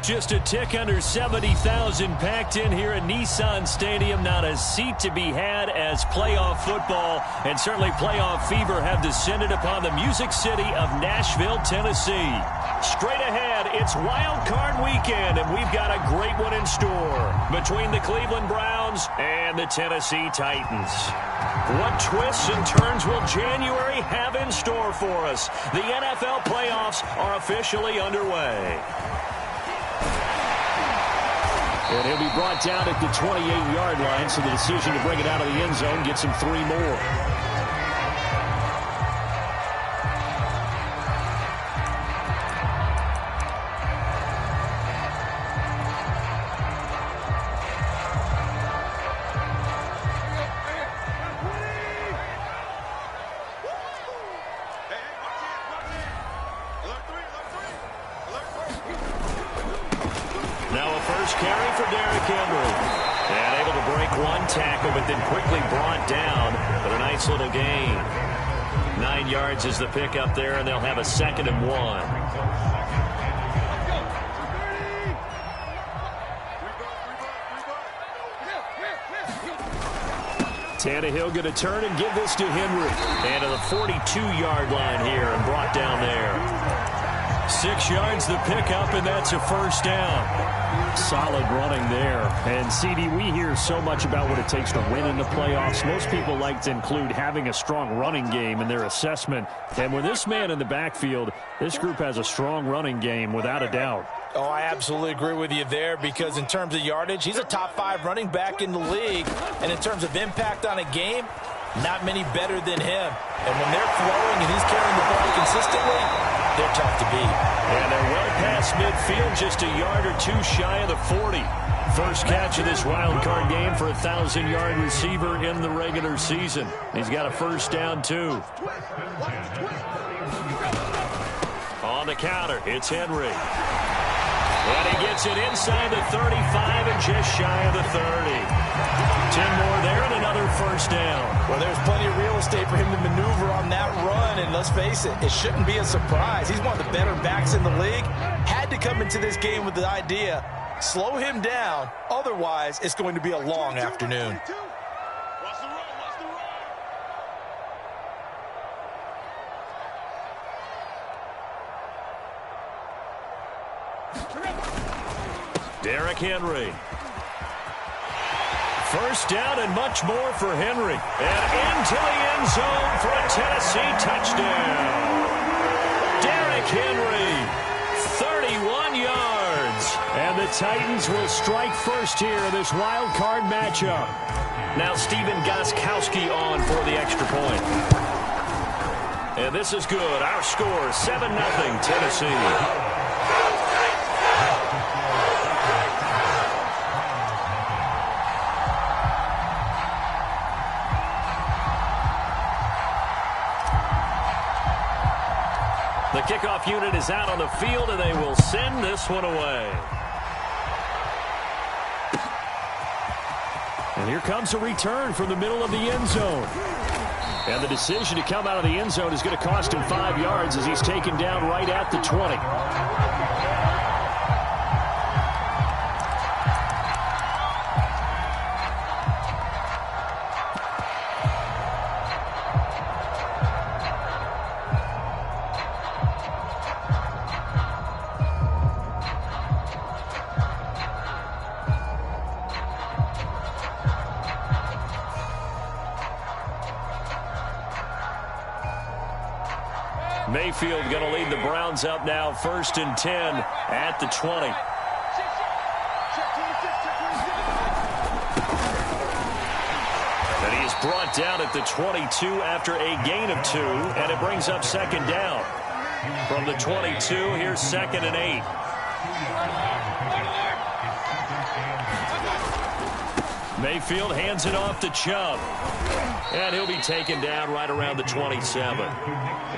Just a tick under 70,000 packed in here at Nissan Stadium. Not a seat to be had as playoff football and certainly playoff fever have descended upon the Music City of Nashville, Tennessee. Straight ahead, it's Wild Card Weekend, and we've got a great one in store between the Cleveland Browns and the Tennessee Titans. What twists and turns will January have in store for us? The NFL playoffs are officially underway. And he'll be brought down at the 28-yard line, so the decision to bring it out of the end zone gets him 3 more. Is the pick up there, and they'll have a 2nd and 1. Tannehill going to turn and give this to Henry. And to the 42-yard line here and brought down there. 6 yards the pickup, and that's a 1st down. Solid running there. And, CD, we hear so much about what it takes to win in the playoffs. Most people like to include having a strong running game in their assessment. And with this man in the backfield, this group has a strong running game without a doubt. Oh, I absolutely agree with you there, because in terms of yardage, he's a top 5 running back in the league. And in terms of impact on a game, not many better than him. And when they're throwing and he's carrying the ball consistently, they're tough to beat. And they're well past midfield, just a yard or 2 shy of the 40. First catch of this wild card game for a 1,000-yard receiver in the regular season. He's got a 1st down, too. On the counter, it's Henry. And he gets it inside the 35 and just shy of the 30. 10 more there and another 1st down. Well, there's plenty of real estate for him to maneuver on that run, and let's face it, it shouldn't be a surprise. He's one of the better backs in the league. Had to come into this game with the idea, slow him down, otherwise it's going to be a long afternoon. Derrick Henry. 1st down and much more for Henry. And into the end zone for a Tennessee touchdown. Derrick Henry, 31 yards. And the Titans will strike first here in this wild card matchup. Now Stephen Gostkowski on for the extra point. And this is good. Our score, 7-0 Tennessee. The kickoff unit is out on the field, and they will send this one away. And here comes a return from the middle of the end zone. And the decision to come out of the end zone is going to cost him 5 yards as he's taken down right at the 20. Mayfield going to lead the Browns up now, 1st and 10 at the 20. And he is brought down at the 22 after a gain of 2, and it brings up 2nd down. From the 22, here's 2nd and 8. Mayfield hands it off to Chubb. And he'll be taken down right around the 27.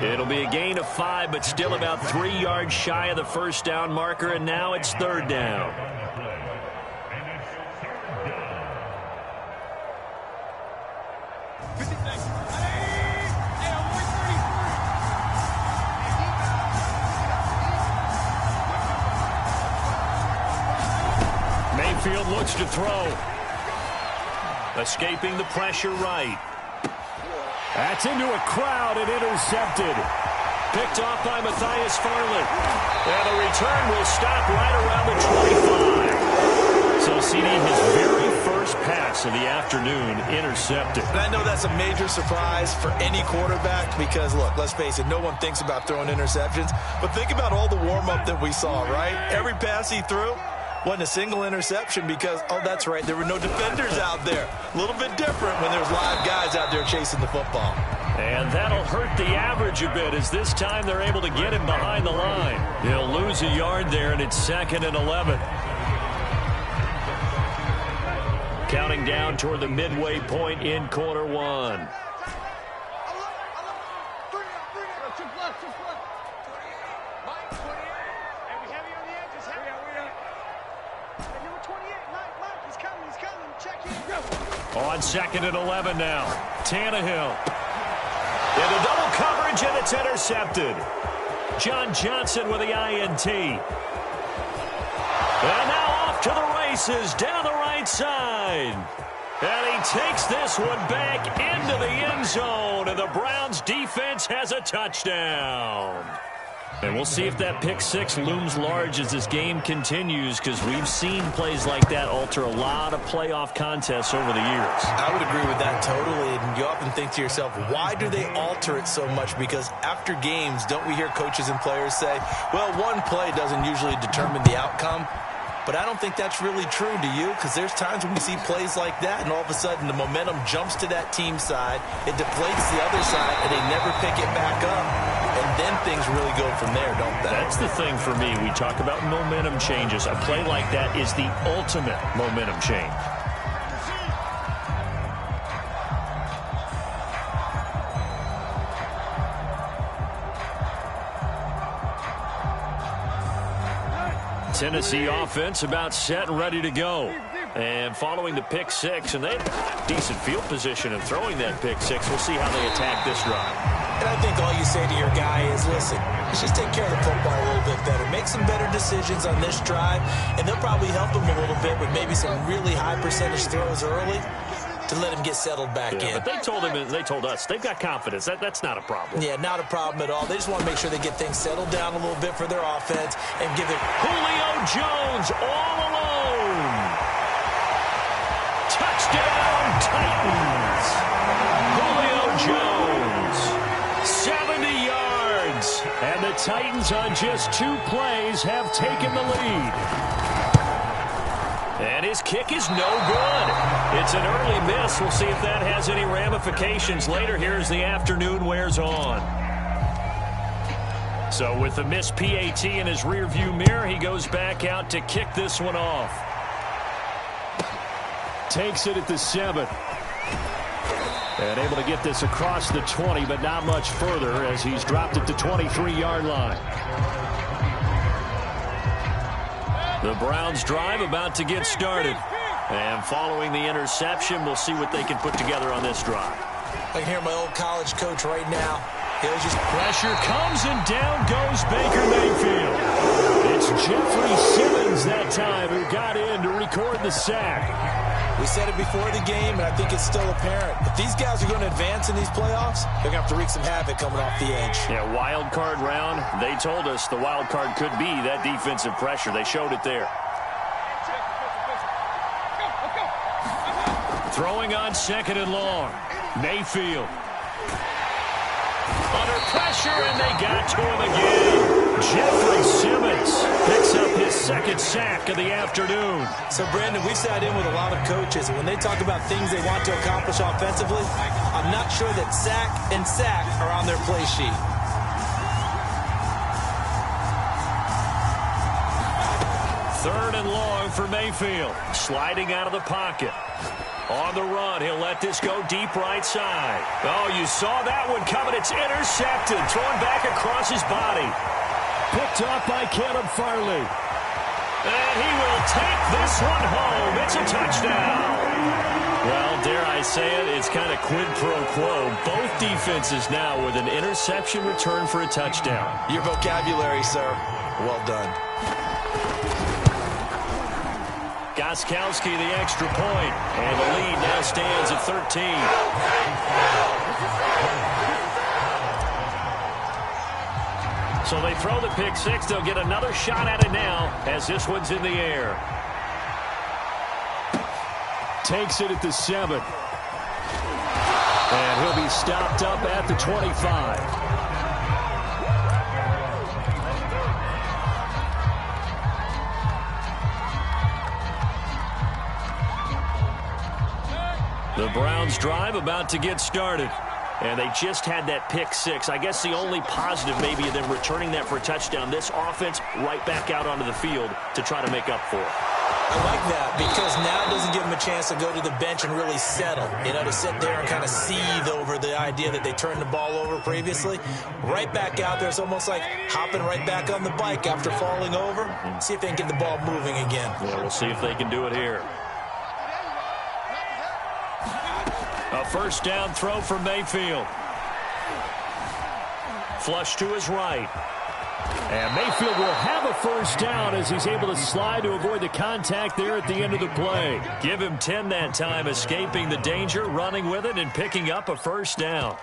It'll be a gain of 5, but still about 3 yards shy of the 1st down marker, and now it's 3rd down. Mayfield looks to throw. Escaping the pressure right. That's into a crowd and intercepted. Picked off by Matthias Farley. And the return will stop right around the 25. So CD, his very first pass of the afternoon intercepted. And I know that's a major surprise for any quarterback because, look, let's face it, no one thinks about throwing interceptions. But think about all the warm-up that we saw, right? Every pass he threw wasn't a single interception because, oh, that's right, there were no defenders out there. A little bit different when there's live guys out there chasing the football. And that'll hurt the average a bit as this time they're able to get him behind the line. He'll lose a yard there, and it's 2nd and 11. Counting down toward the midway point in quarter one. On 2nd and 11 now. Tannehill. Into double coverage, and it's intercepted. John Johnson with the INT. And now off to the races down the right side. And he takes this one back into the end zone, and the Browns defense has a touchdown. And we'll see if that pick six looms large as this game continues, because we've seen plays like that alter a lot of playoff contests over the years. I would agree with that totally, and you often think to yourself, why do they alter it so much? Because after games, don't we hear coaches and players say, well, one play doesn't usually determine the outcome? But I don't think that's really true, do you? Because there's times when we see plays like that, and all of a sudden the momentum jumps to that team side, it deflates the other side, and they never pick it back up. And then things really go from there, don't they? That's the thing for me. We talk about momentum changes. A play like that is the ultimate momentum change. Tennessee offense about set and ready to go. And following the pick six, and they have decent field position and throwing that pick six. We'll see how they attack this drive. And I think all you say to your guy is, listen, let's just take care of the football a little bit better. Make some better decisions on this drive, and they'll probably help him a little bit with maybe some really high percentage throws early to let him get settled back in. But they told us they've got confidence. That's not a problem. Yeah, not a problem at all. They just want to make sure they get things settled down a little bit for their offense and give it. Julio Jones all alone. Touchdown, Titans. Julio Jones, 70 yards. And the Titans on just 2 plays have taken the lead. And his kick is no good. It's an early miss. We'll see if that has any ramifications later here as the afternoon wears on. So with the missed PAT in his rearview mirror, he goes back out to kick this one off. Takes it at the 7. And able to get this across the 20, but not much further as he's dropped it to 23-yard line. The Browns drive about to get started. And following the interception, we'll see what they can put together on this drive. I can hear my old college coach right now. He'll just pressure comes, and down goes Baker Mayfield. It's Jeffrey Simmons that time who got in to record the sack. We said it before the game, and I think it's still apparent. If these guys are going to advance in these playoffs, they're going to have to wreak some havoc coming off the edge. Yeah, wild card round. They told us the wild card could be that defensive pressure. They showed it there. Throwing on 2nd and long. Mayfield. Under pressure, and they got to him again. Jeffrey Simmons picks up his 2nd sack of the afternoon. So, Brandon, we sat in with a lot of coaches, and when they talk about things they want to accomplish offensively, I'm not sure that sack and sack are on their play sheet. Third and long for Mayfield. Sliding out of the pocket. On the run, he'll let this go deep right side. Oh, you saw that one coming. It's intercepted. Thrown back across his body. Picked up by Caleb Farley. And he will take this one home. It's a touchdown. Well, dare I say it, it's kind of quid pro quo. Both defenses now with an interception return for a touchdown. Your vocabulary, sir. Well done. Got Gostkowski the extra point, and the lead now stands at 13. So they throw the pick six. They'll get another shot at it now as this one's in the air. Takes it at the 7. And he'll be stopped up at the 25. The Browns drive about to get started. And they just had that pick six. I guess the only positive maybe of them returning that for a touchdown. This offense right back out onto the field to try to make up for it. I like that because now it doesn't give them a chance to go to the bench and really settle. You know, to sit there and kind of seethe over the idea that they turned the ball over previously. Right back out there. It's almost like hopping right back on the bike after falling over. See if they can get the ball moving again. Yeah, we'll see if they can do it here. A first down throw for Mayfield. Flush to his right. And Mayfield will have a first down as he's able to slide to avoid the contact there at the end of the play. Give him 10 that time, escaping the danger, running with it, and picking up a first down.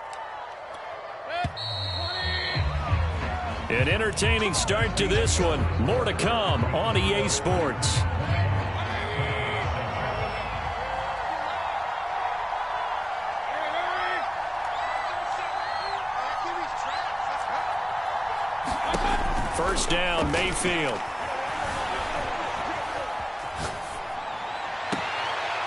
An entertaining start to this one. More to come on EA Sports. First down, Mayfield.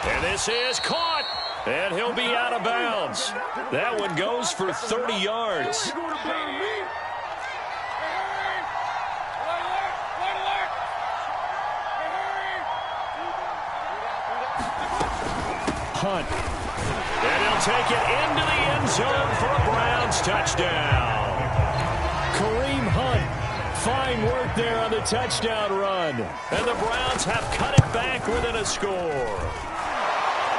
And this is caught. And he'll be out of bounds. That one goes for 30 yards. Hunt. And he'll take it into the end zone for a Browns touchdown. Kareem Hunt. Fine work there on the touchdown run. And the Browns have cut it back within a score.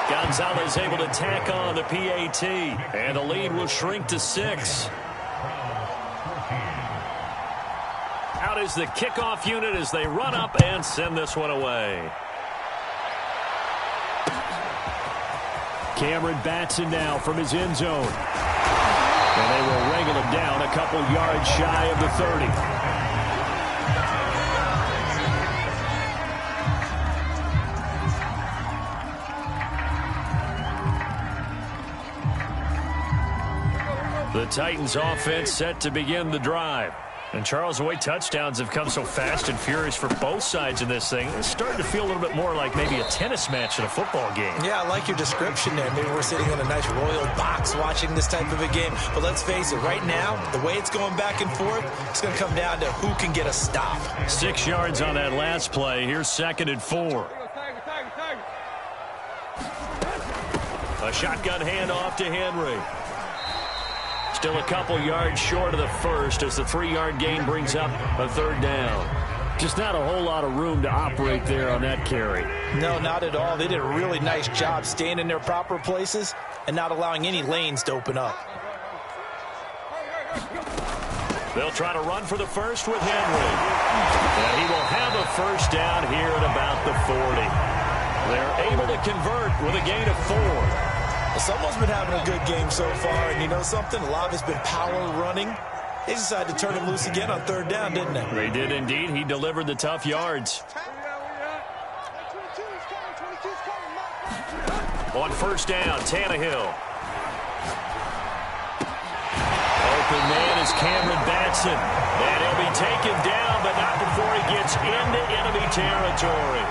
Gonzalez able to tack on the PAT. And the lead will shrink to 6. Out is the kickoff unit as they run up and send this one away. Cameron Batson now from his end zone. And they will wrangle him down a couple yards shy of the 30. The Titans offense set to begin the drive. And Charles, the way touchdowns have come so fast and furious for both sides in this thing, it's starting to feel a little bit more like maybe a tennis match in a football game. Yeah, I like your description there. Maybe we're sitting in a nice royal box watching this type of a game. But let's face it, right now, the way it's going back and forth, it's going to come down to who can get a stop. 6 yards on that last play. Here's 2nd and 4. A shotgun handoff to Henry. Still a couple yards short of the first as the 3-yard gain brings up a 3rd down. Just not a whole lot of room to operate there on that carry. No, not at all. They did a really nice job staying in their proper places and not allowing any lanes to open up. They'll try to run for the first with Henry. And he will have a first down here at about the 40. They're able to convert with a gain of 4. Someone's been having a good game so far, and you know something? A lot of it's been power running. They decided to turn him loose again on 3rd down, didn't they? They did indeed. He delivered the tough yards. On first down, Tannehill. Open man is Cameron Batson. And he'll be taken down, but not before he gets into enemy territory.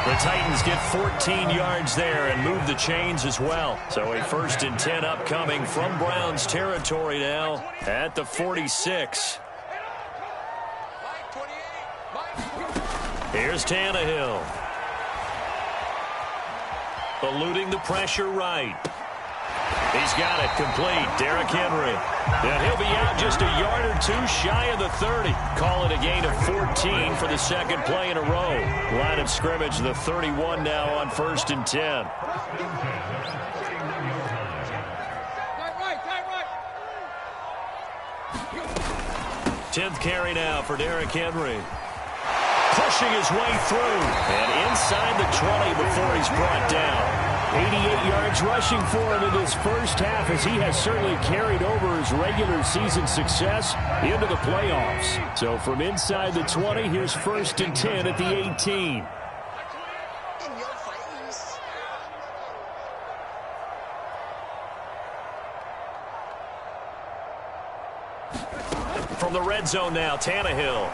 The Titans get 14 yards there and move the chains as well. So a 1st and 10 upcoming from Browns territory now at the 46. Here's Tannehill. Eluding the pressure right. He's got it complete. Derrick Henry. And he'll be out just a yard or 2 shy of the 30. Call it a gain of 14 for the 2nd play in a row. Line of scrimmage, the 31 now on 1st and 10. 10th carry now for Derrick Henry. pushing his way through. And inside the 20 before he's brought down. 88 yards rushing for him in this first half, as he has certainly carried over his regular season success into the playoffs. So from inside the 20, here's 1st and 10 at the 18. From the red zone now, Tannehill.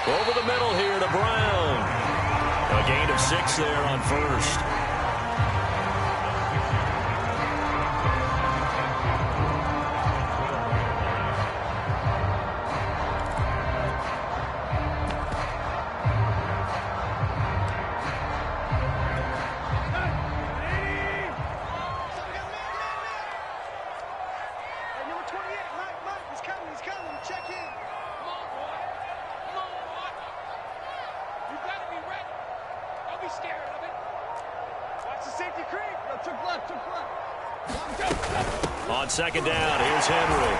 Over the middle here to Brown. A gain of 6 there on first. On second down, here's Henry.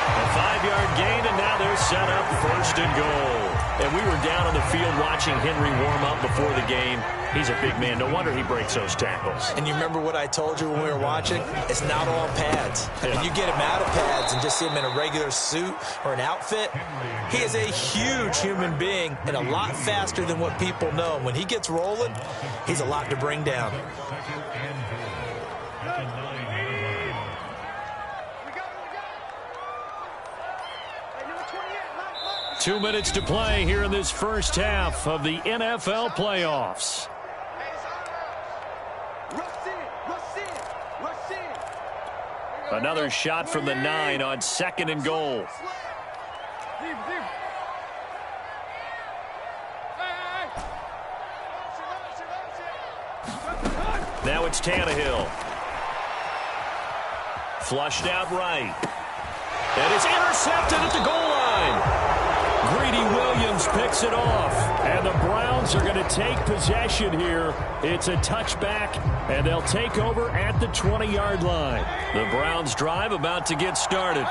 A 5-yard gain, and now they're set up 1st and goal. And we were down on the field watching Henry warm up before the game. He's a big man. No wonder he breaks those tackles. And you remember what I told you when we were watching? It's not all pads. When you get him out of pads and just see him in a regular suit or an outfit, he is a huge human being and a lot faster than what people know. When he gets rolling, he's a lot to bring down. 2 minutes to play here in this first half of the NFL playoffs. Another shot from the 9 on 2nd and goal. Now it's Tannehill. Flushed out right. And it's intercepted at the goal line. Greedy Williams picks it off, and the Browns are going to take possession here. It's a touchback, and they'll take over at the 20-yard line. The Browns drive about to get started.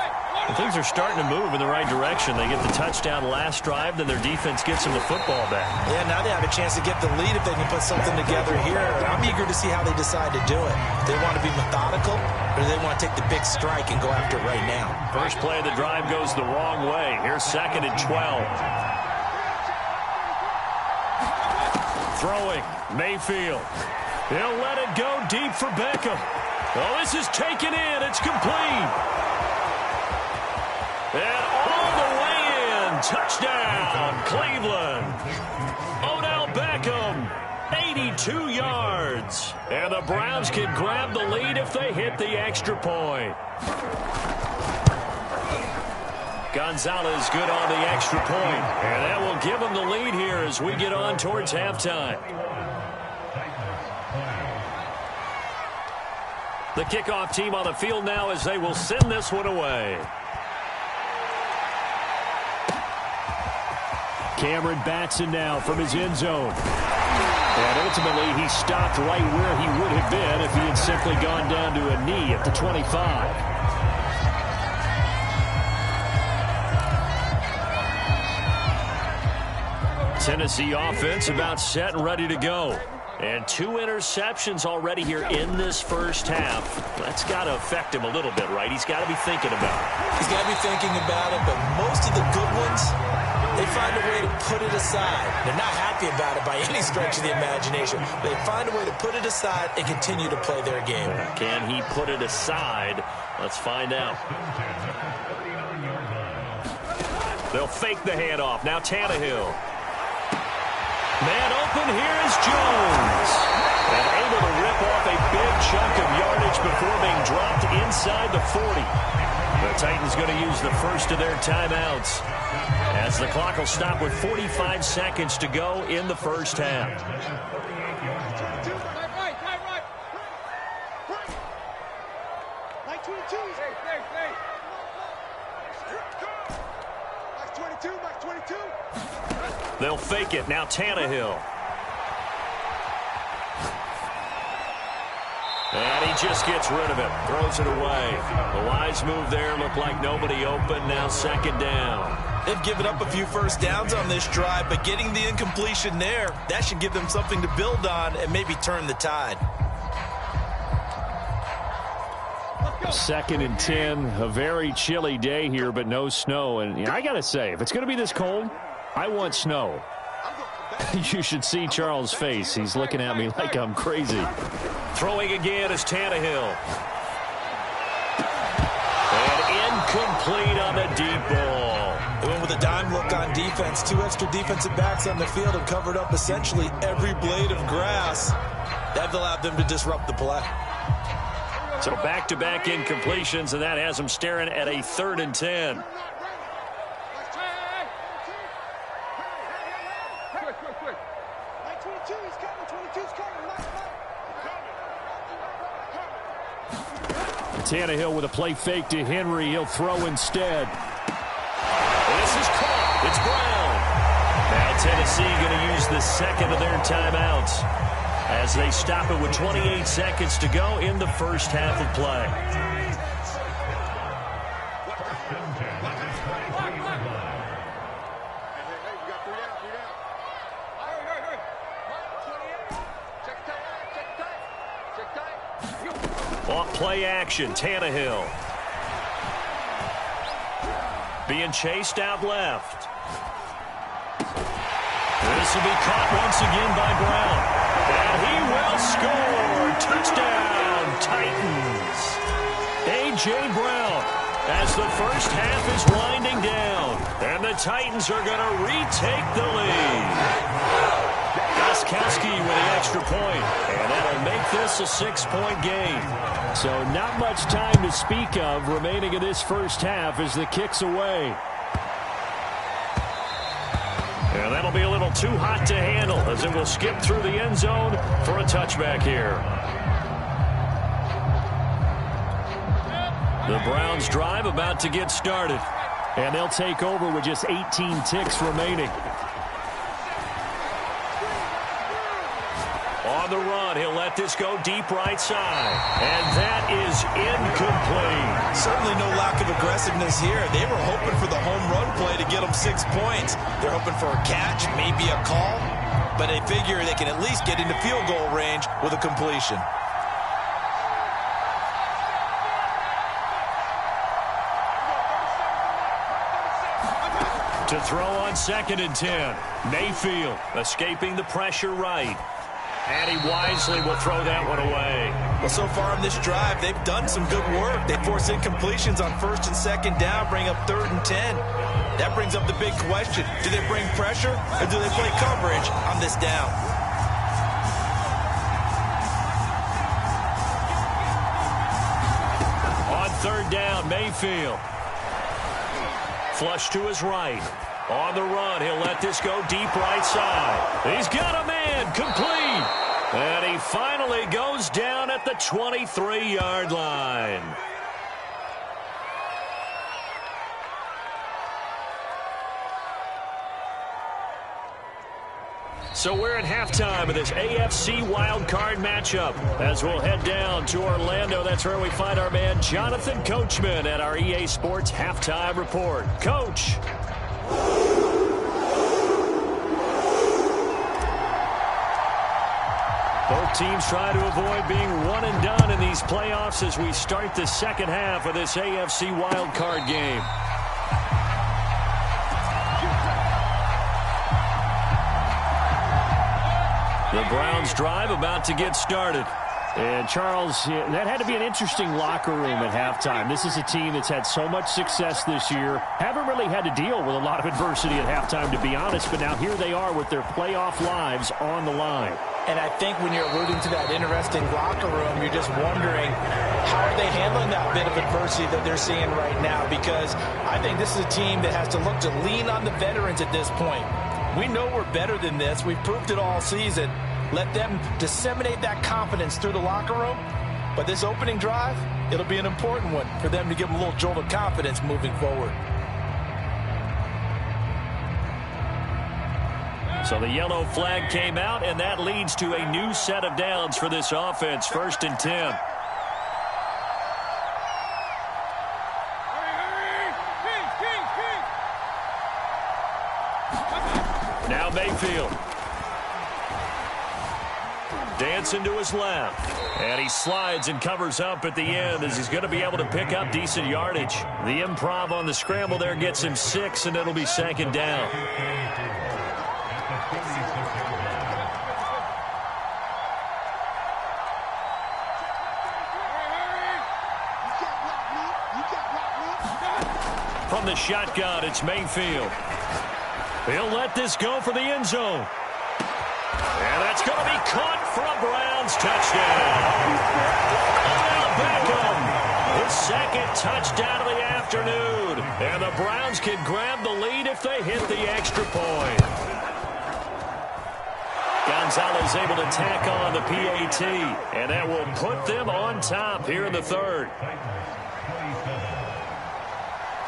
And things are starting to move in the right direction. They get the touchdown last drive, then their defense gets them the football back. Yeah, now they have a chance to get the lead if they can put something together here. I'm eager to see how they decide to do it. They want to be methodical, or do they want to take the big strike and go after it right now? First play of the drive goes the wrong way. Here's 2nd and 12. Throwing, Mayfield. He'll let it go deep for Beckham. Oh, this is taken in. It's complete. And all the way in. Touchdown, Cleveland. Odell Beckham, 82 yards. And the Browns can grab the lead if they hit the extra point. Gonzalez good on the extra point. And that will give them the lead here as we get on towards halftime. The kickoff team on the field now as they will send this one away. Cameron Batson now from his end zone. And ultimately, he stopped right where he would have been if he had simply gone down to a knee at the 25. Tennessee offense about set and ready to go. And 2 interceptions already here in this first half. That's got to affect him a little bit, right? He's got to be thinking about it. He's got to be thinking about it, but most of the good ones, they find a way to put it aside. They're not happy about it by any stretch of the imagination. They find a way to put it aside and continue to play their game. Can he put it aside? Let's find out. They'll fake the handoff. Now Tannehill. Man open, here is Jones. And able to rip off a big chunk of yardage before being dropped inside the 40. The Titans going to use the first of their timeouts, as the clock will stop with 45 seconds to go in the first half. They'll fake it. Now Tannehill. And he just gets rid of it, throws it away. A wise move there. Looked like nobody open. Now second down. They've given up a few first downs on this drive, but getting the incompletion there, that should give them something to build on and maybe turn the tide. 2nd and 10, a very chilly day here, but no snow. And I got to say, if it's going to be this cold, I want snow. You should see Charles' face. He's looking at me like I'm crazy. Throwing again is Tannehill. And incomplete on the deep ball. They went with a dime look on defense. 2 extra defensive backs on the field have covered up essentially every blade of grass. That allowed them to disrupt the play. So back-to-back incompletions, and that has them staring at a 3rd and 10. Tannehill with a play fake to Henry. He'll throw instead. This is caught. It's Brown. Now Tennessee going to use the second of their timeouts as they stop it with 28 seconds to go in the first half of play. Off play action, Tannehill. Being chased out left. This will be caught once again by Brown. And he will score. Touchdown, Titans. A.J. Brown as the first half is winding down. And the Titans are going to retake the lead. Gostkowski with the extra point. And that'll make this a 6-point game. So not much time to speak of remaining in this first half as the kick's away. And that'll be a little too hot to handle as it will skip through the end zone for a touchback here. The Browns drive about to get started. And they'll take over with just 18 ticks remaining. On the run, he'll let this go deep right side. And that is incomplete. Certainly no lack of aggressiveness here. They were hoping for the home run play to get them 6 points. They're hoping for a catch, maybe a call, but they figure they can at least get into field goal range with a completion. To throw on 2nd and 10. Mayfield escaping the pressure right. And he wisely will throw that one away. Well, so far in this drive, they've done some good work. They force incompletions on 1st and 2nd down, bring up 3rd and 10. That brings up the big question. Do they bring pressure or do they play coverage on this down? On 3rd down, Mayfield. Flush to his right. On the run, he'll let this go deep right side. He's got a man, complete. And he finally goes down at the 23-yard line. So we're at halftime of this AFC wildcard matchup as we'll head down to Orlando. That's where we find our man Jonathan Coachman at our EA Sports Halftime Report. Coach. Both teams try to avoid being one and done in these playoffs as we start the second half of this AFC wildcard game. The Browns drive about to get started. And Charles, that had to be an interesting locker room at halftime. This is a team that's had so much success this year. Haven't really had to deal with a lot of adversity at halftime, to be honest. But now here they are with their playoff lives on the line. And I think when you're alluding to that interesting locker room, you're just wondering how are they handling that bit of adversity that they're seeing right now? Because I think this is a team that has to look to lean on the veterans at this point. We know we're better than this. We've proved it all season. Let them disseminate that confidence through the locker room. But this opening drive, it'll be an important one for them to give them a little jolt of confidence moving forward. So the yellow flag came out, and that leads to a new set of downs for this offense. 1st and 10. Now Mayfield. Dancing to his left. And he slides and covers up at the end as he's going to be able to pick up decent yardage. The improv on the scramble there gets him 6, and it'll be 2nd down. From the shotgun, it's Mayfield. He'll let this go for the end zone. And that's going to be caught for a Browns touchdown. Odell Beckham, his 2nd touchdown of the afternoon. And the Browns can grab the lead if they hit the extra point. Gonzalez able to tack on the PAT, and that will put them on top here in the 3rd.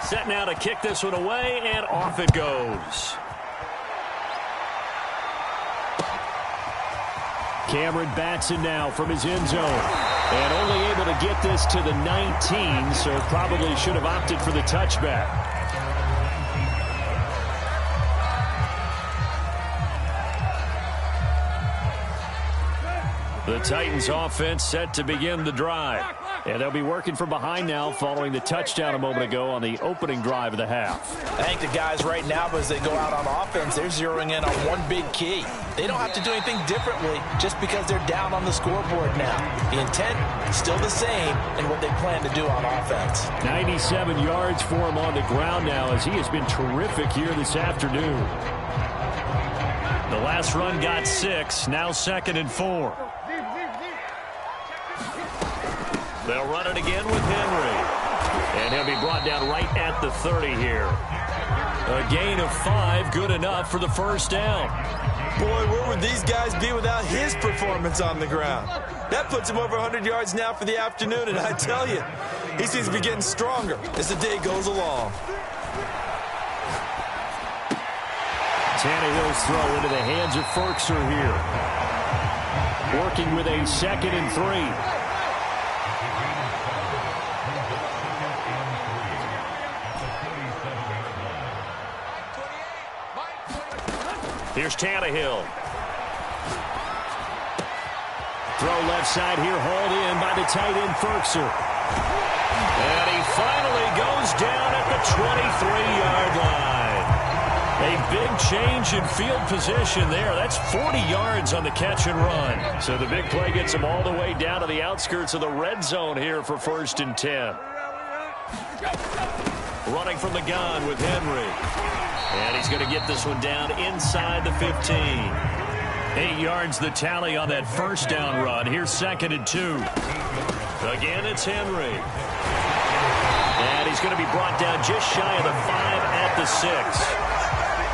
Set now to kick this one away, and off it goes. Cameron Batson now from his end zone. And only able to get this to the 19, so probably should have opted for the touchback. The Titans offense set to begin the drive. And they'll be working from behind now following the touchdown a moment ago on the opening drive of the half. I think the guys right now, as they go out on offense, they're zeroing in on one big key. They don't have to do anything differently just because they're down on the scoreboard now. The intent is still the same in what they plan to do on offense. 97 yards for him on the ground now as he has been terrific here this afternoon. The last run got 6, now 2nd and 4. They'll run it again with Henry. And he'll be brought down right at the 30 here. A gain of 5, good enough for the 1st down. Boy, where would these guys be without his performance on the ground? That puts him over 100 yards now for the afternoon, and I tell you, he seems to be getting stronger as the day goes along. Tannehill's throw into the hands of Firkser here. Working with a 2nd and 3. Here's Tannehill. Throw left side here, hauled in by the tight end Firkser. And he finally goes down at the 23-yard line. A big change in field position there. That's 40 yards on the catch and run. So the big play gets him all the way down to the outskirts of the red zone here for 1st and 10. Running from the gun with Henry. And he's going to get this one down inside the 15. 8 yards the tally on that 1st down run. Here's 2nd and 2. Again, it's Henry. And he's going to be brought down just shy of the 5 at the 6.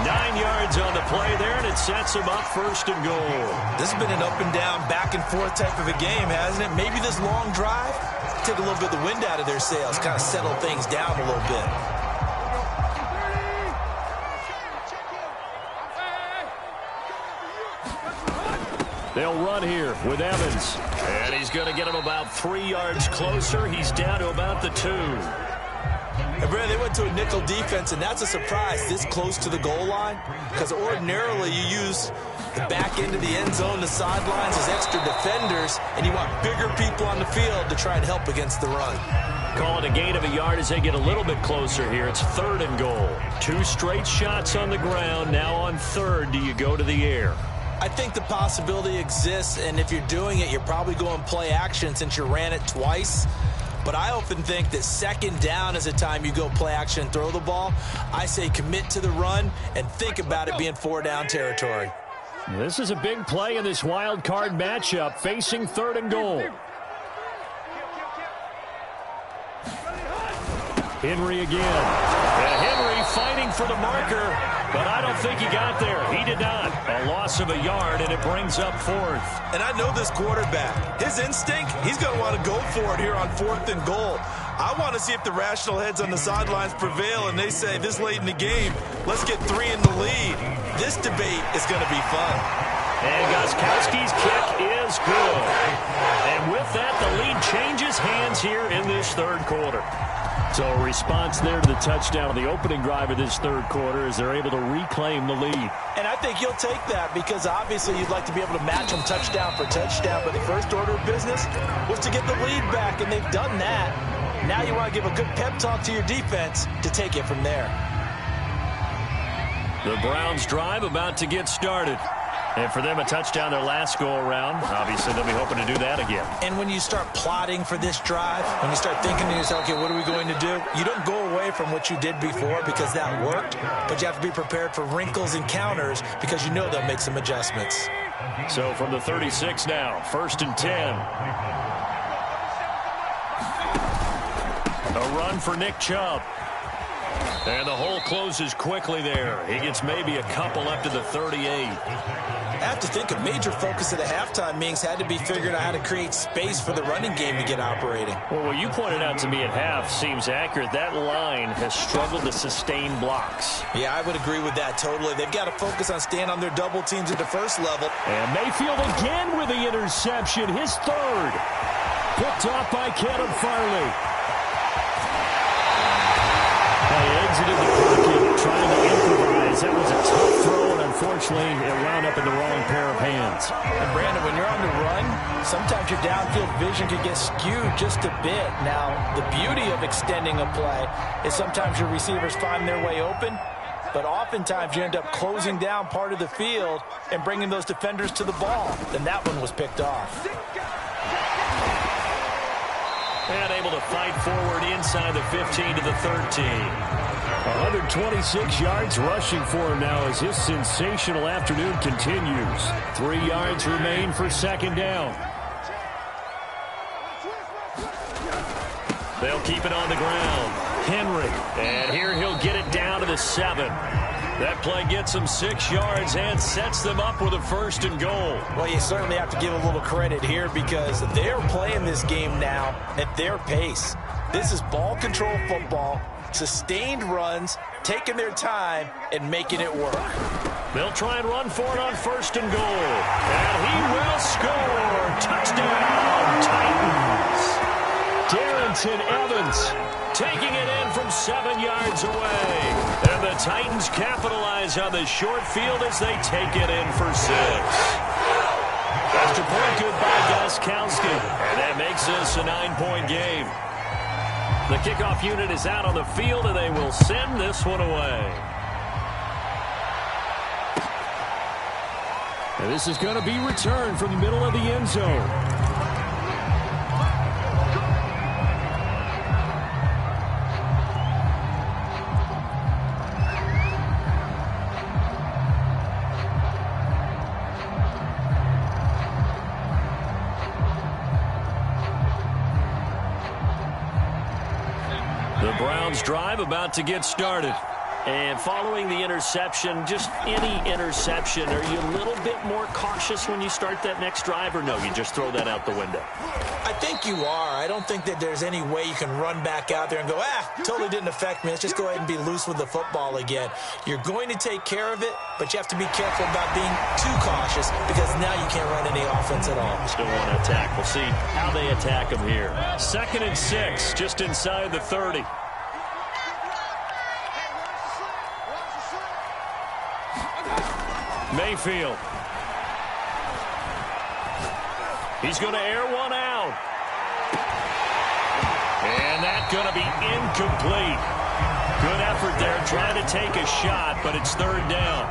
9 yards on the play there, and it sets him up 1st and goal. This has been an up and down, back and forth type of a game, hasn't it? Maybe this long drive took a little bit of the wind out of their sails, kind of settled things down a little bit. They'll run here with Evans. And he's going to get him about 3 yards closer. He's down to about the 2. And Brad, they went to a nickel defense, and that's a surprise this close to the goal line, because ordinarily you use the back end of the end zone, the sidelines as extra defenders, and you want bigger people on the field to try and help against the run. Call it a gain of a yard as they get a little bit closer here. It's 3rd and goal. 2 straight shots on the ground. Now on 3rd, do you go to the air? I think the possibility exists, and if you're doing it, you're probably going play action since you ran it twice. But I often think that 2nd down is a time you go play action and throw the ball. I say commit to the run and think about it being 4 down territory. This is a big play in this wild card matchup, facing 3rd and goal. Henry again. And Henry fighting for the marker, but I don't think he got there. He did not. A loss of a yard, and it brings up 4th. And I know this quarterback. His instinct, he's going to want to go for it here on 4th and goal. I want to see if the rational heads on the sidelines prevail, and they say this late in the game, let's get 3 in the lead. This debate is going to be fun. And Gostkowski's kick is good. And with that, the lead changes hands here in this 3rd quarter. So a response there to the touchdown on the opening drive of this third quarter as they're able to reclaim the lead. And I think you'll take that because obviously you'd like to be able to match them touchdown for touchdown, but the first order of business was to get the lead back, and they've done that. Now you want to give a good pep talk to your defense to take it from there. The Browns drive about to get started. And for them, a touchdown their last go-around. Obviously, they'll be hoping to do that again. And when you start plotting for this drive, when you start thinking to yourself, okay, what are we going to do? You don't go away from what you did before because that worked, but you have to be prepared for wrinkles and counters because you know they'll make some adjustments. So from the 36 now, 1st and 10. A run for Nick Chubb. And the hole closes quickly there. He gets maybe a couple up to the 38. I have to think a major focus at the halftime meetings had to be figuring out how to create space for the running game to get operating. Well, what you pointed out to me at half seems accurate. That line has struggled to sustain blocks. Yeah, I would agree with that totally. They've got to focus on staying on their double teams at the first level. And Mayfield again with the interception, his third. Picked off by Caleb Farley. They exited the pocket, trying to improvise. That was a tough throw, and unfortunately, it wound up in the wrong pair of hands. And Brandon, when you're on the run, sometimes your downfield vision can get skewed just a bit. Now, the beauty of extending a play is sometimes your receivers find their way open, but oftentimes you end up closing down part of the field and bringing those defenders to the ball. Then that one was picked off. And able to fight forward inside the 15 to the 13. 126 yards rushing for him now as his sensational afternoon continues. 3 yards remain for second down. They'll keep it on the ground. Henry. And here he'll get it down to the 7. That play gets them 6 yards and sets them up with a 1st and goal. Well, you certainly have to give a little credit here because they're playing this game now at their pace. This is ball control football, sustained runs, taking their time, and making it work. They'll try and run for it on 1st and goal. And he will score. Touchdown, Titans. Darrington Evans taking it in from 7 yards away. And the Titans capitalize on the short field as they take it in for 6. Extra point good by Gostkowski. And that makes this a 9-point game. The kickoff unit is out on the field, and they will send this one away. And this is going to be returned from the middle of the end zone. The Browns drive about to get started. And following the interception, just any interception, are you a little bit more cautious when you start that next drive, or no, you just throw that out the window? I think you are. I don't think that there's any way you can run back out there and go, totally didn't affect me. Let's just go ahead and be loose with the football again. You're going to take care of it, but you have to be careful about being too cautious because now you can't run any offense at all. Still want to attack. We'll see how they attack them here. 2nd and 6, just inside the 30. Mayfield. He's going to air one out. And that's going to be incomplete. Good effort there trying to take a shot, but it's 3rd down.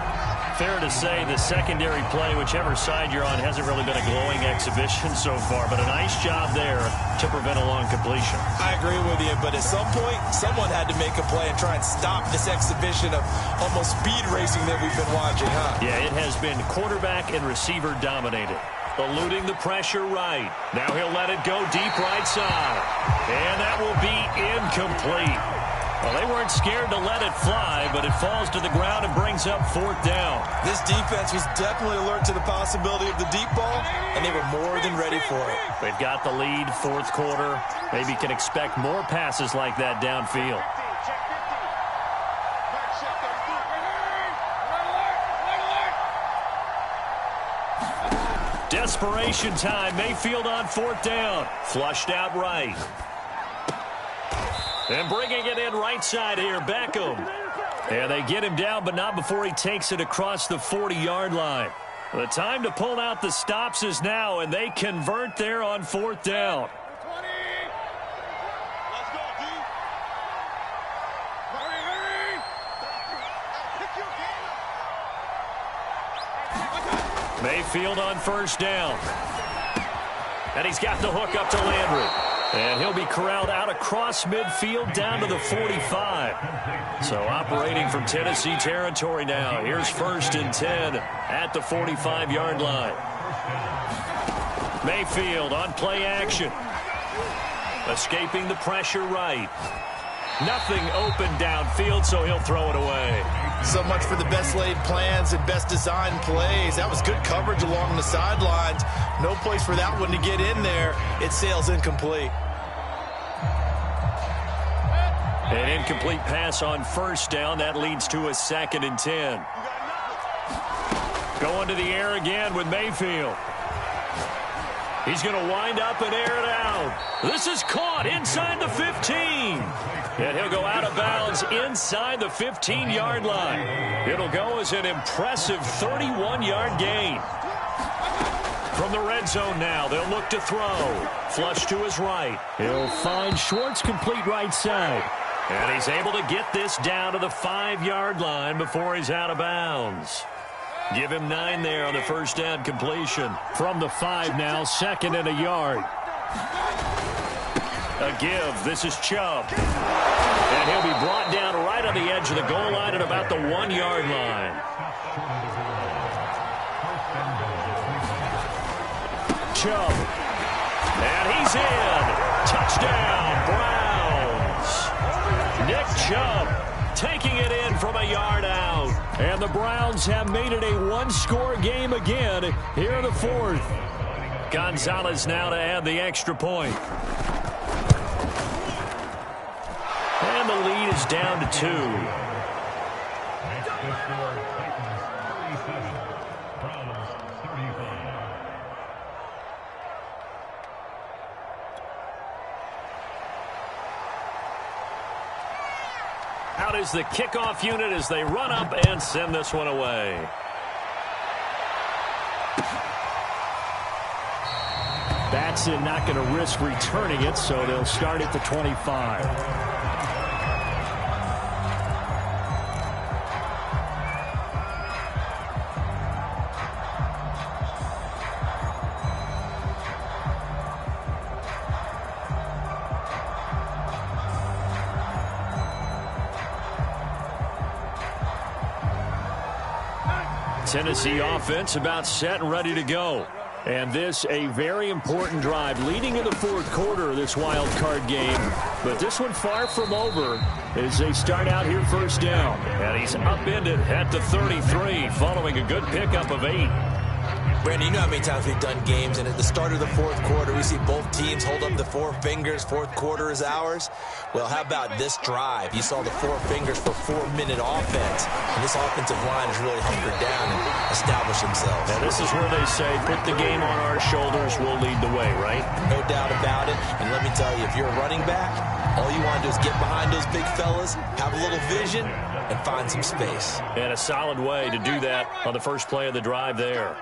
Fair to say the secondary play, whichever side you're on, hasn't really been a glowing exhibition so far, but a nice job there to prevent a long completion. I agree with you, but at some point, someone had to make a play and try and stop this exhibition of almost speed racing that we've been watching, huh? Yeah, it has been quarterback and receiver dominated. Eluding the pressure right. Now he'll let it go deep right side. And that will be incomplete. Well, they weren't scared to let it fly, but it falls to the ground and brings up 4th down. This defense was definitely alert to the possibility of the deep ball, and they were more than ready for it. They've got the lead, 4th quarter. Maybe can expect more passes like that downfield. Desperation time. Mayfield on 4th down. Flushed out right. And bringing it in right side here, Beckham. And they get him down, but not before he takes it across the 40-yard line. The time to pull out the stops is now, and they convert there on 4th down. Mayfield on 1st down. And he's got the hook up to Landry. And he'll be corralled out across midfield down to the 45. So operating from Tennessee territory now. Here's 1st and 10 at the 45-yard line. Mayfield on play action. Escaping the pressure right. Nothing open downfield, so he'll throw it away. So much for the best laid plans and best designed plays. That was good coverage along the sidelines. No place for that one to get in there. It sails incomplete. An incomplete pass on 1st down. That leads to a 2nd and 10. Going to the air again with Mayfield. He's going to wind up and air it out. This is caught inside the 15. And he'll go out of bounds inside the 15-yard line. It'll go as an impressive 31-yard gain. From the red zone now, they'll look to throw. Flush to his right. He'll find Schwartz complete right side. And he's able to get this down to the 5-yard line before he's out of bounds. Give him 9 there on the 1st down completion. From the 5 now, 2nd and a yard. A give. This is Chubb. And he'll be brought down right on the edge of the goal line at about the 1-yard line. Chubb. And he's in. Touchdown, Browns. Nick Chubb taking it in from a yard out. And the Browns have made it a 1-score game again here in the 4th. Gonzalez now to add the extra point. And the lead is down to 2. Out is the kickoff unit as they run up and send this one away. Batson not going to risk returning it, so they'll start at the 25. Tennessee offense about set and ready to go. And this a very important drive leading in the 4th quarter of this wild card game. But this one far from over as they start out here 1st down. And he's upended at the 33 following a good pickup of 8. Brandon, you know how many times we've done games, and at the start of the 4th quarter, we see both teams hold up the 4 fingers. 4th quarter is ours. Well, how about this drive? You saw the 4 fingers for 4-minute offense. And this offensive line has really hunkered down and established themselves. Now, this is where they say, put the game on our shoulders, we'll lead the way, right? No doubt about it. And let me tell you, if you're a running back, all you want to do is get behind those big fellas, have a little vision, and find some space. And a solid way to do that on the first play of the drive there.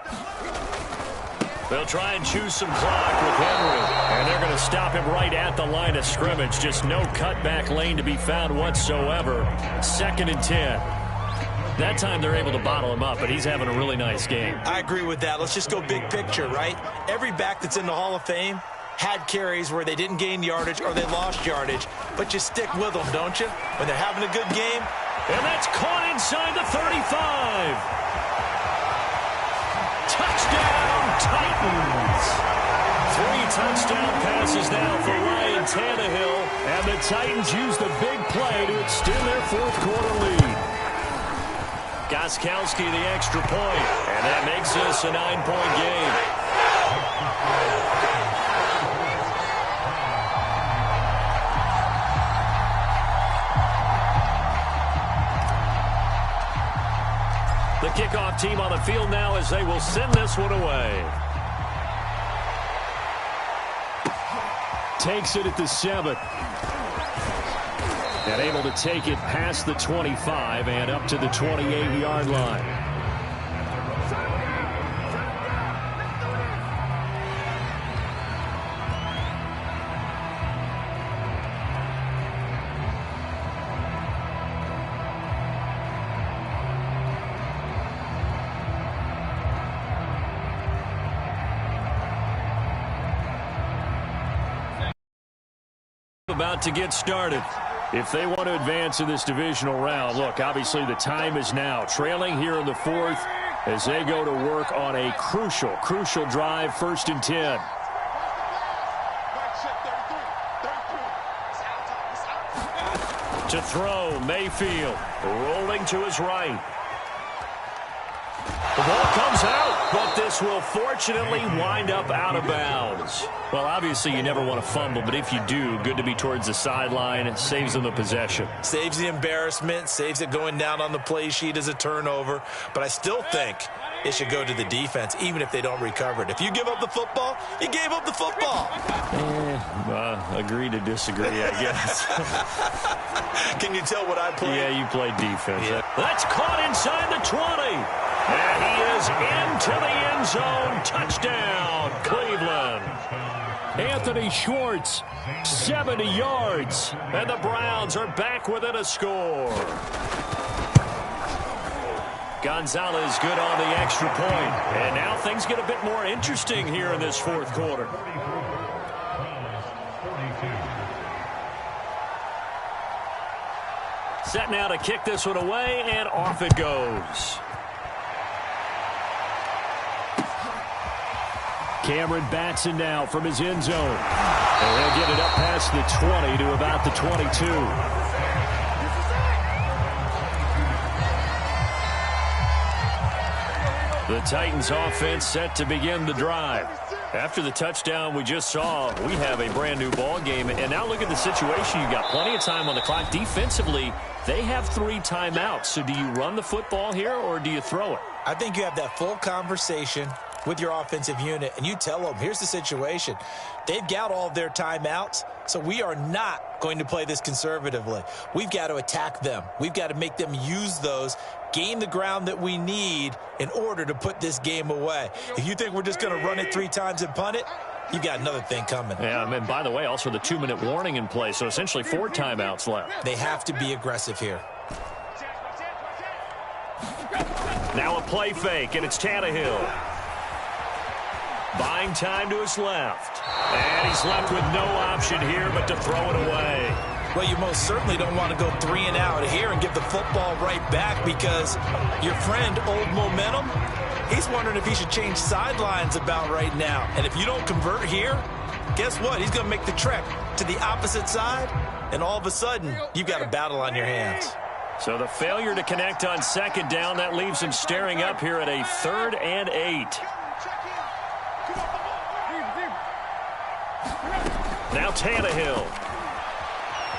They'll try and choose some clock with Henry. And they're going to stop him right at the line of scrimmage. Just no cutback lane to be found whatsoever. 2nd and 10. That time they're able to bottle him up, but he's having a really nice game. I agree with that. Let's just go big picture, right? Every back that's in the Hall of Fame had carries where they didn't gain yardage or they lost yardage. But you stick with them, don't you? When they're having a good game. And that's caught inside the 35. Touchdown, Titans. 3 touchdown passes now for Ryan Tannehill. And the Titans use the big play to extend their 4th quarter lead. Gostkowski the extra point. And that makes this a 9-point game. The kickoff team on the field now as they will send this one away. Takes it at the 7. And able to take it past the 25 and up to the 28-yard line. About to get started. If they want to advance in this divisional round, look, obviously the time is now. Trailing here in the fourth as they go to work on a crucial drive, 1st and 10. To throw, Mayfield rolling to his right. The ball comes out, but this will fortunately wind up out of bounds. Well, obviously you never want to fumble, but if you do, good to be towards the sideline. It saves them the possession. Saves the embarrassment, saves it going down on the play sheet as a turnover. But I still think it should go to the defense, even if they don't recover it. If you give up the football, you gave up the football. Agree to disagree, I guess. Can you tell what I played? Yeah, you played defense. Yeah. That's caught inside the 20. And he is into the end zone. Touchdown, Cleveland. Anthony Schwartz, 70 yards. And the Browns are back within a score. Gonzalez good on the extra point. And now things get a bit more interesting here in this fourth quarter. Set now to kick this one away, and off it goes. Cameron Batson now from his end zone. And he'll get it up past the 20 to about the 22. The Titans offense set to begin the drive. After the touchdown we just saw, we have a brand new ball game. And now look at the situation. You've got plenty of time on the clock. Defensively, they have 3 timeouts. So do you run the football here or do you throw it? I think you have that full conversation with your offensive unit, and you tell them, here's the situation. They've got all of their timeouts, so we are not going to play this conservatively. We've got to attack them. We've got to make them use those, gain the ground that we need in order to put this game away. If you think we're just going to run it 3 times and punt it, you've got another thing coming. Yeah, and by the way, also the 2-minute warning in play, so essentially 4 timeouts left. They have to be aggressive here. Now a play fake, and it's Tannehill. Buying time to his left. And he's left with no option here but to throw it away. Well, you most certainly don't want to go 3 and out here and give the football right back because your friend, Old Momentum, he's wondering if he should change sidelines about right now. And if you don't convert here, guess what? He's going to make the trek to the opposite side, and all of a sudden, you've got a battle on your hands. So the failure to connect on 2nd down, that leaves him staring up here at a 3rd and 8. Now Tannehill.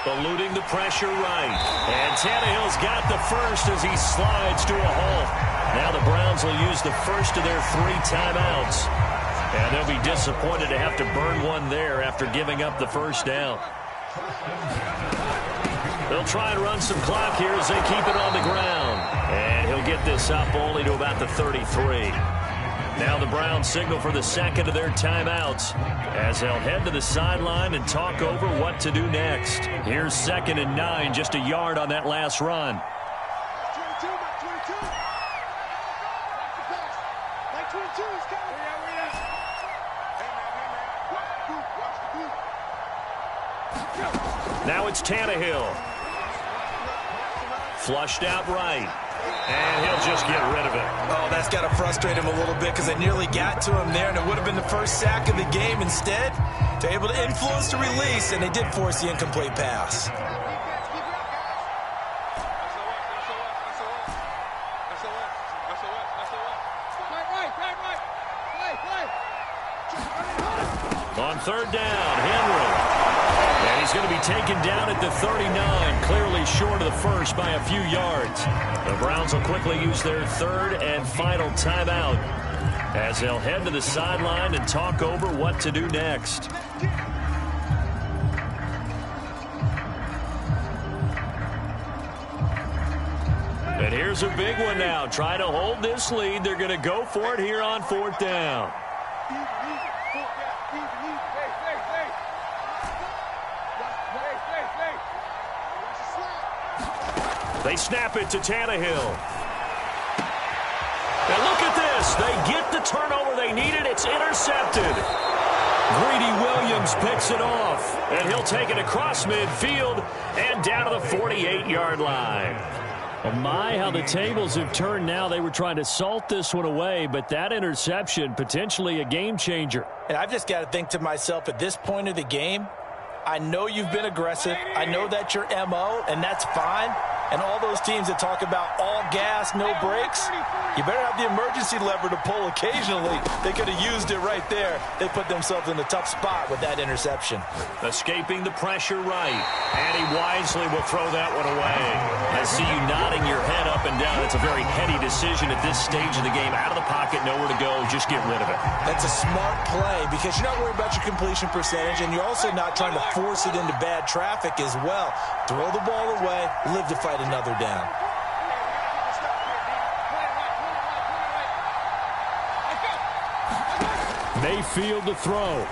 Eluding the pressure right. And Tannehill's got the first as he slides to a halt. Now the Browns will use the first of their 3 timeouts. And they'll be disappointed to have to burn one there after giving up the first down. They'll try and run some clock here as they keep it on the ground. And he'll get this up only to about the 33. Now the Browns signal for the 2nd of their timeouts as they'll head to the sideline and talk over what to do next. Here's 2nd and 9, just a yard on that last run. Now it's Tannehill. Flushed out right. And he'll just get rid of it. Oh, that's got to frustrate him a little bit because they nearly got to him there, and it would have been the first sack of the game. Instead, they're able to influence the release, and they did force the incomplete pass. On 3rd down, Henry. And he's going to be taken down at the 39, clearly short of the first by a few yards. The Browns will quickly use their 3rd and final timeout as they'll head to the sideline and talk over what to do next. Here's a big one now. Trying to hold this lead. They're going to go for it here on 4th down. They snap it to Tannehill. And look at this. They get the turnover they needed. It's intercepted. Greedy Williams picks it off. And he'll take it across midfield and down to the 48-yard line. Oh my, how the tables have turned now. They were trying to salt this one away, but that interception, potentially a game changer. And I've just got to think to myself, at this point of the game, I know you've been aggressive. I know that's your MO, and that's fine. And all those teams that talk about all gas, no brakes, you better have the emergency lever to pull occasionally. They could have used it right there. They put themselves in a tough spot with that interception. Escaping the pressure right. And he wisely will throw that one away. I see you nodding your head up and down. It's a very heady decision at this stage of the game. Out of the pocket, nowhere to go. Just get rid of it. That's a smart play because you're not worried about your completion percentage, and you're also not trying to force it into bad traffic as well. Throw the ball away, live to fight another down. Mayfield to throw.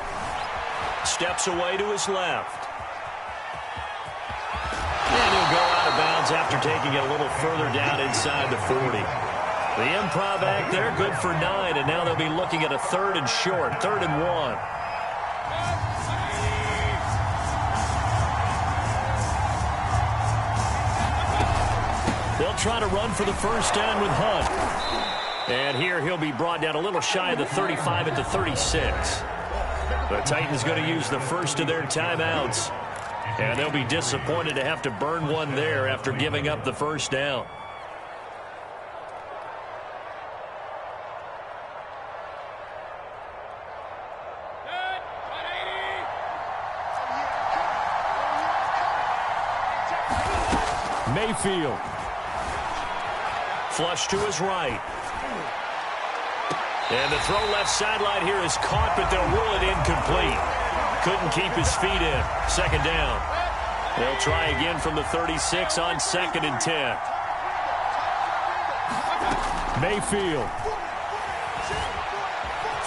Steps away to his left. And he'll go out of bounds after taking it a little further down inside the 40. The improv act there, good for 9, and now they'll be looking at a 3rd and short, 3rd and 1. They'll try to run for the first down with Hunt. And here he'll be brought down a little shy of the 35 at the 36. The Titans going to use the first of their timeouts. And they'll be disappointed to have to burn one there after giving up the first down. Mayfield. Flush to his right. And the throw left sideline here is caught, but they'll rule it incomplete. Couldn't keep his feet in. 2nd down. They'll try again from the 36 on 2nd and 10. Mayfield.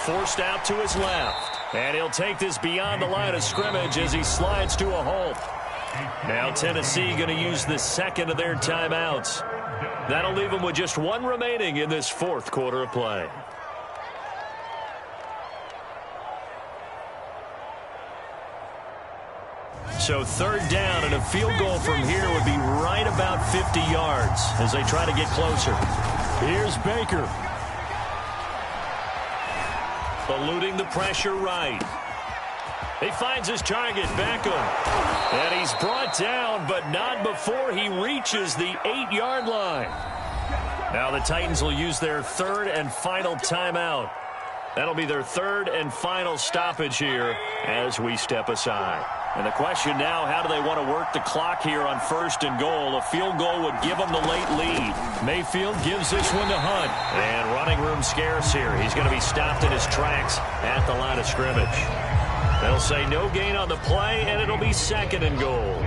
Forced out to his left. And he'll take this beyond the line of scrimmage as he slides to a halt. Now Tennessee going to use the 2nd of their timeouts. That'll leave them with just 1 remaining in this 4th quarter of play. So 3rd down, and a field goal from here would be right about 50 yards as they try to get closer. Here's Baker. Eluding the pressure right. He finds his target, Beckham. And he's brought down, but not before he reaches the 8-yard line. Now the Titans will use their 3rd and final timeout. That'll be their 3rd and final stoppage here as we step aside. And the question now, how do they want to work the clock here on 1st and goal? A field goal would give them the late lead. Mayfield gives this one to Hunt. And running room scarce here. He's going to be stopped in his tracks at the line of scrimmage. They'll say no gain on the play, and it'll be 2nd and goal.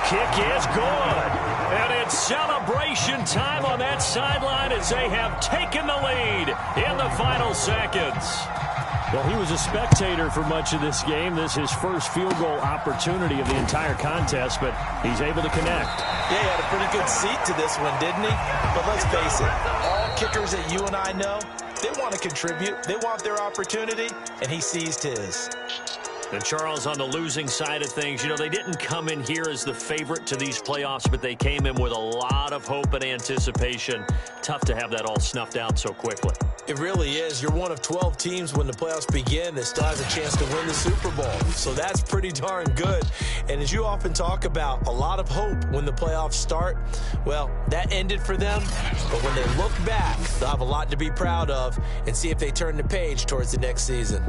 Kick is good. And it's celebration time on that sideline as they have taken the lead in the final seconds. Well, he was a spectator for much of this game. This is his first field goal opportunity of the entire contest, but he's able to connect. Yeah, he had a pretty good seat to this one, didn't he? But let's face it, all kickers that you and I know, they want to contribute. They want their opportunity, and he seized his. And Charles, on the losing side of things, you know, they didn't come in here as the favorite to these playoffs, but they came in with a lot of hope and anticipation. Tough to have that all snuffed out so quickly. It really is. You're one of 12 teams when the playoffs begin that still has a chance to win the Super Bowl. So that's pretty darn good. And as you often talk about, a lot of hope when the playoffs start. Well, that ended for them. But when they look back, they'll have a lot to be proud of and see if they turn the page towards the next season.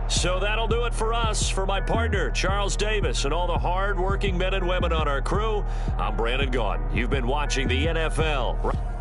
So that'll do it for us. For my partner, Charles Davis, and all the hard-working men and women on our crew, I'm Brandon Gaudin. You've been watching the NFL.